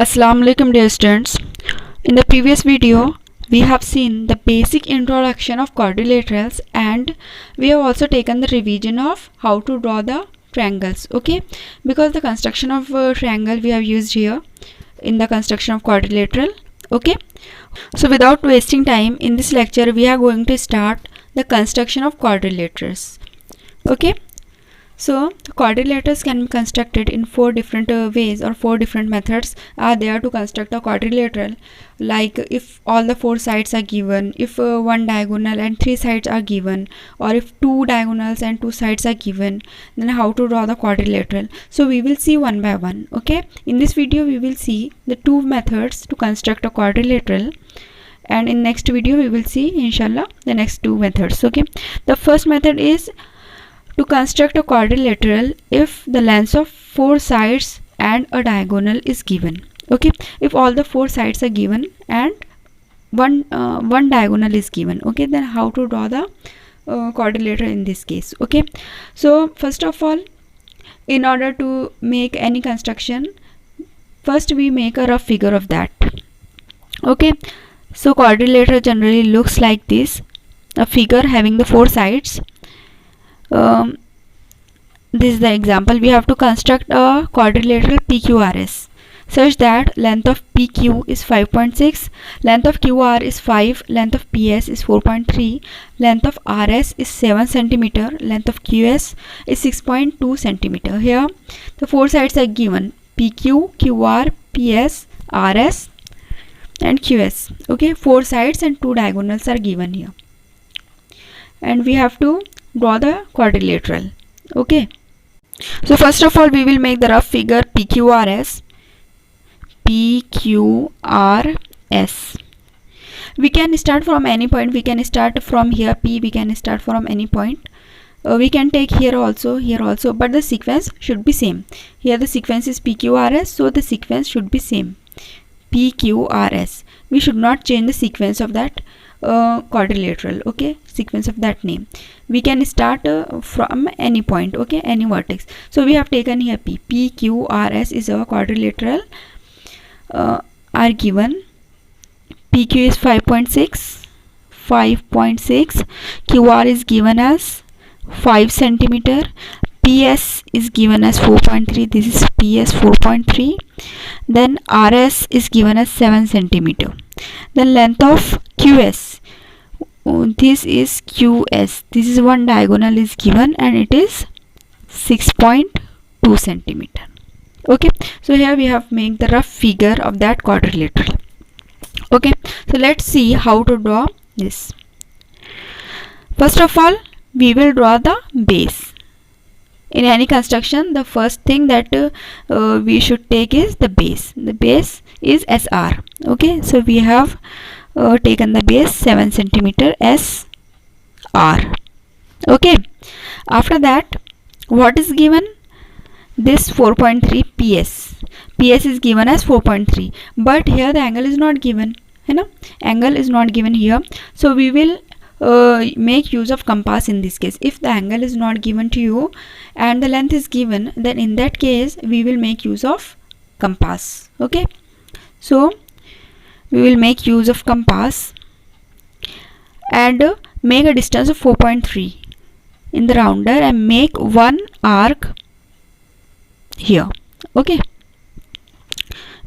Assalamu alaikum dear students. In the previous video we have seen the basic introduction of quadrilaterals and we have also taken the revision of how to draw the triangles. Okay, because the construction of triangle we have used here in the construction of quadrilateral. Okay, so without wasting time, in this lecture we are going to start the construction of quadrilaterals. Okay, so the quadrilaterals can be constructed in four different ways, or four different methods are there to construct a quadrilateral. Like if all the four sides are given, if one diagonal and three sides are given, or if two diagonals and two sides are given, then how to draw the quadrilateral. So we will see one by one. Okay, in this video we will see the two methods to construct a quadrilateral, and in next video we will see inshallah the next two methods. Okay, the first method is to construct a quadrilateral if the length of four sides and a diagonal is given. Okay, if all the four sides are given and one diagonal is given, okay, then how to draw the quadrilateral in this case. Okay, so first of all, in order to make any construction, first we make a rough figure of that. Okay, so quadrilateral generally looks like this, a figure having the four sides. This is the example. We have to construct a quadrilateral PQRS such that length of PQ is 5.6, length of QR is 5, length of PS is 4.3, length of RS is 7 cm, length of QS is 6.2 cm. Here the four sides are given: PQ, QR, PS, RS and QS. Okay, four sides and two diagonals are given here, and we have to draw the quadrilateral. Okay, so first of all we will make the rough figure PQRS. We can start from any point. We can start from here P, we can start from any point. We can take here also, but the sequence should be same. Here the sequence is PQRS, so the sequence should be same, PQRS. We should not change the sequence of that quadrilateral. Okay, sequence of that name. We can start from any point, okay, any vertex. So we have taken here PQRS is our quadrilateral. Are given. PQ is 5.6, QR is given as 5 cm, PS is given as 4.3, this is PS 4.3, then RS is given as 7 cm. Then length of QS, this is QS, this is one diagonal is given and it is 6.2 cm. Okay, so here we have made the rough figure of that quadrilateral. Okay, so let's see how to draw this. First of all, we will draw the base. In any construction, the first thing that we should take is the base. The base is SR. Okay, so we have taken the base 7 cm SR. Okay, after that, what is given? This 4.3 PS. PS is given as 4.3, but here the angle is not given. Angle is not given here, so we will make use of compass in this case. If the angle is not given to you and the length is given, then in that case we will make use of compass. Okay, so we will make use of compass and make a distance of 4.3 in the rounder and make one arc here. Okay,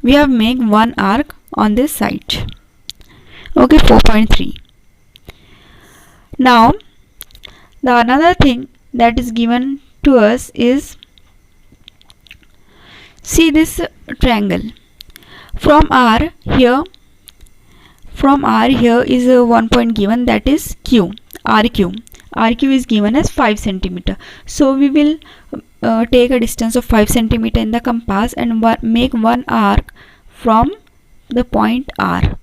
we have made one arc on this side. Okay, 4.3. now the another thing that is given to us is, see this triangle. From R here is one point given, that is Q. RQ is given as 5 cm. So we will take a distance of 5 cm in the compass and make one arc from the point R.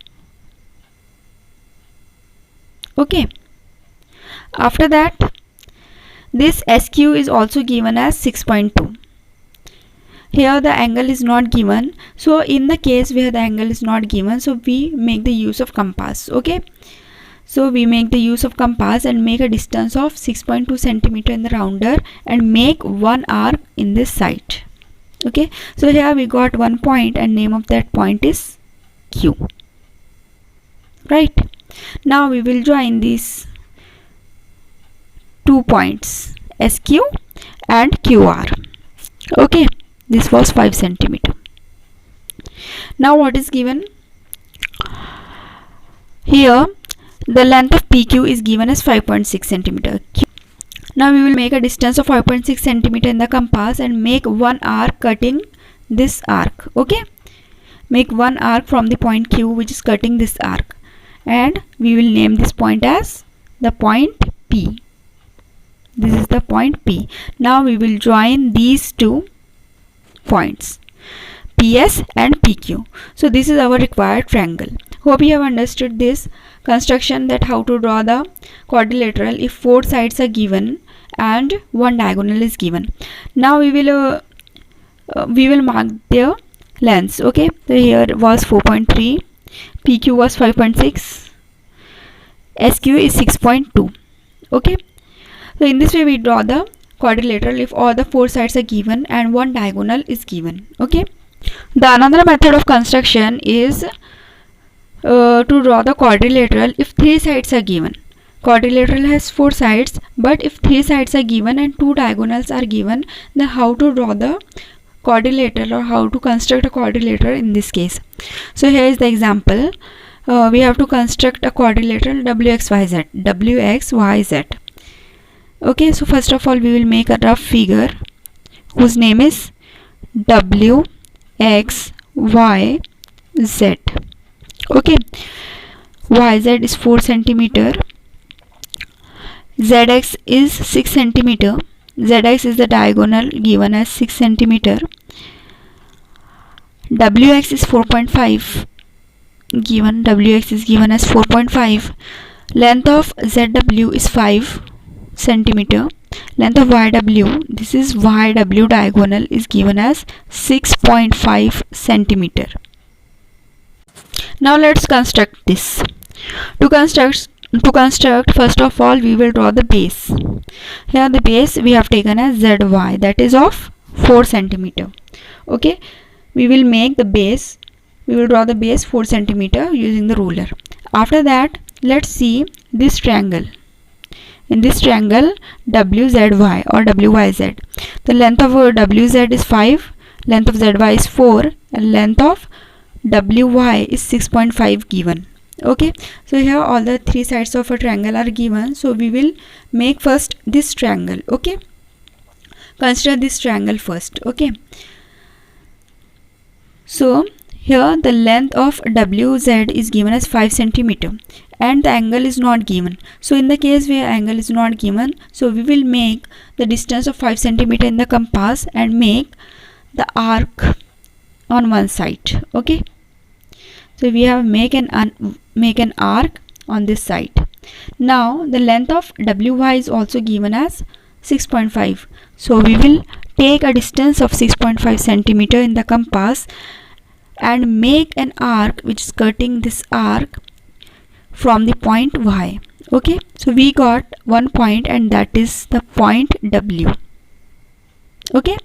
Okay, after that this SQ is also given as 6.2. Here the angle is not given, so in the case where the angle is not given, so we make the use of compass. Okay, so we make the use of compass and make a distance of 6.2 cm in the rounder and make one arc in this side. Okay, so here we got one point and name of that point is Q. Right, now we will join these 2 points SQ and QR. Okay, this was 5 centimeter. Now what is given here? The length of PQ is given as 5.6 centimeter. Now we will make a distance of 5.6 centimeter in the compass and make one arc cutting this arc. Okay, make one arc from the point Q which is cutting this arc, and we will name this point as the point P. This is the point P. Now we will join these 2 points PS and PQ. So this is our required triangle. Hope you have understood this construction, that how to draw the quadrilateral if 4 sides are given and one diagonal is given. Now we will mark their lengths. Okay, so here was 4.3, PQ was 5.6, SQ is 6.2. Okay, so in this way we draw the quadrilateral if all the 4 sides are given and one diagonal is given. Okay, the another method of construction is to draw the quadrilateral if 3 sides are given. Quadrilateral has 4 sides, but if 3 sides are given and 2 diagonals are given, then how to draw the quadrilateral or how to construct a quadrilateral in this case. So here is the example. We have to construct a quadrilateral WXYZ. Okay, so first of all we will make a rough figure whose name is WXYZ. Okay, YZ is 4 centimeter, ZX is 6 centimeter, ZX is the diagonal given as 6 centimeter, WX is 4.5 given, WX is given as 4.5, length of ZW is 5 centimeter, length of YW, this is YW diagonal, is given as 6.5 centimeter. Now let's construct this. To construct, first of all we will draw the base. Here the base we have taken as ZY, that is of 4 centimeter. Okay, we will make the base, we will draw the base 4 centimeter using the ruler. After that, let's see this triangle. In this triangle WZY or WYZ, the length of WZ is 5, length of ZY is 4, and length of WY is 6.5 given. Okay, so here all the 3 sides of a triangle are given, so we will make first this triangle. Okay, consider this triangle first. Okay, so here the length of WZ is given as 5 centimeter and the angle is not given. So in the case where angle is not given, so we will make the distance of 5 centimeter in the compass and make the arc on one side. Okay, so we have make an arc on this side. Now the length of WY is also given as 6.5, so we will take a distance of 6.5 centimeter in the compass and make an arc which is cutting this arc from the point Y. Okay, so we got one point and that is the point W. Okay,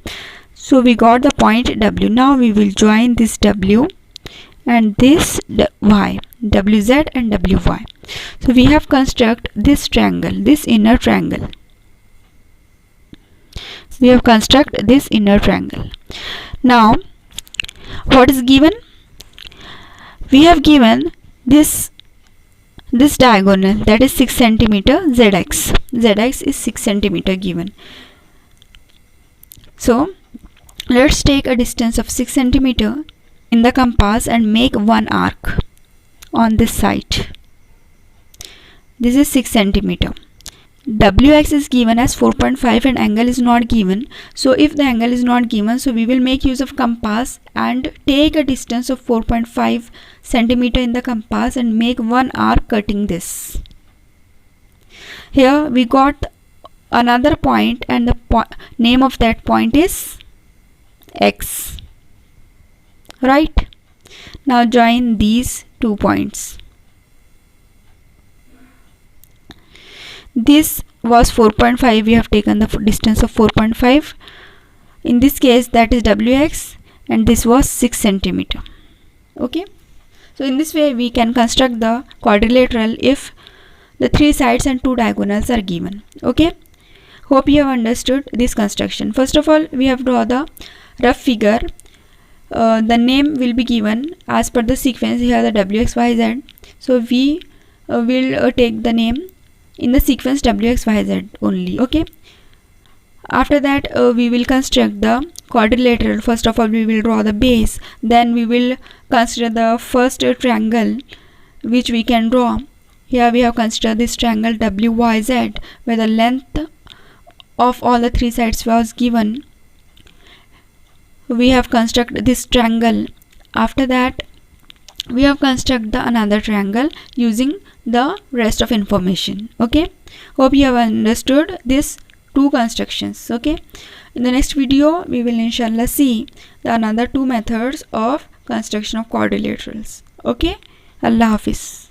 so we got the point W. Now we will join this W and this Y, WZ and WY. So we have construct this triangle, this inner triangle. We have construct this inner triangle. Now what is given? We have given this diagonal, that is 6 centimeter ZX. ZX is 6 centimeter given. So let's take a distance of 6 centimeter in the compass and make one arc on this side. This is 6 centimeter. WX is given as 4.5 and angle is not given. So if the angle is not given, so we will make use of compass and take a distance of 4.5 centimeter in the compass and make one arc cutting this. Here we got another point and the name of that point is X. Right? Now join these 2 points. This was 4.5, we have taken the distance of 4.5 In this case, that is wx, and this was 6 centimeter. Okay, so in this way we can construct the quadrilateral if the 3 sides and 2 diagonals are given. Okay, hope you have understood this construction. First of all, we have draw the rough figure. The name will be given as per the sequence. Here the wxyz, so we will take the name in the sequence wxyz only. Okay, after that we will construct the quadrilateral. First of all, we will draw the base, then we will consider the first triangle which we can draw. Here we have considered this triangle WYZ, where the length of all the 3 sides was given. We have constructed this triangle. After that, we have constructed the another triangle using the rest of information. Okay, hope you have understood this 2 constructions. Okay, in the next video we will inshallah see the another 2 methods of construction of quadrilaterals. Okay, Allah Hafiz.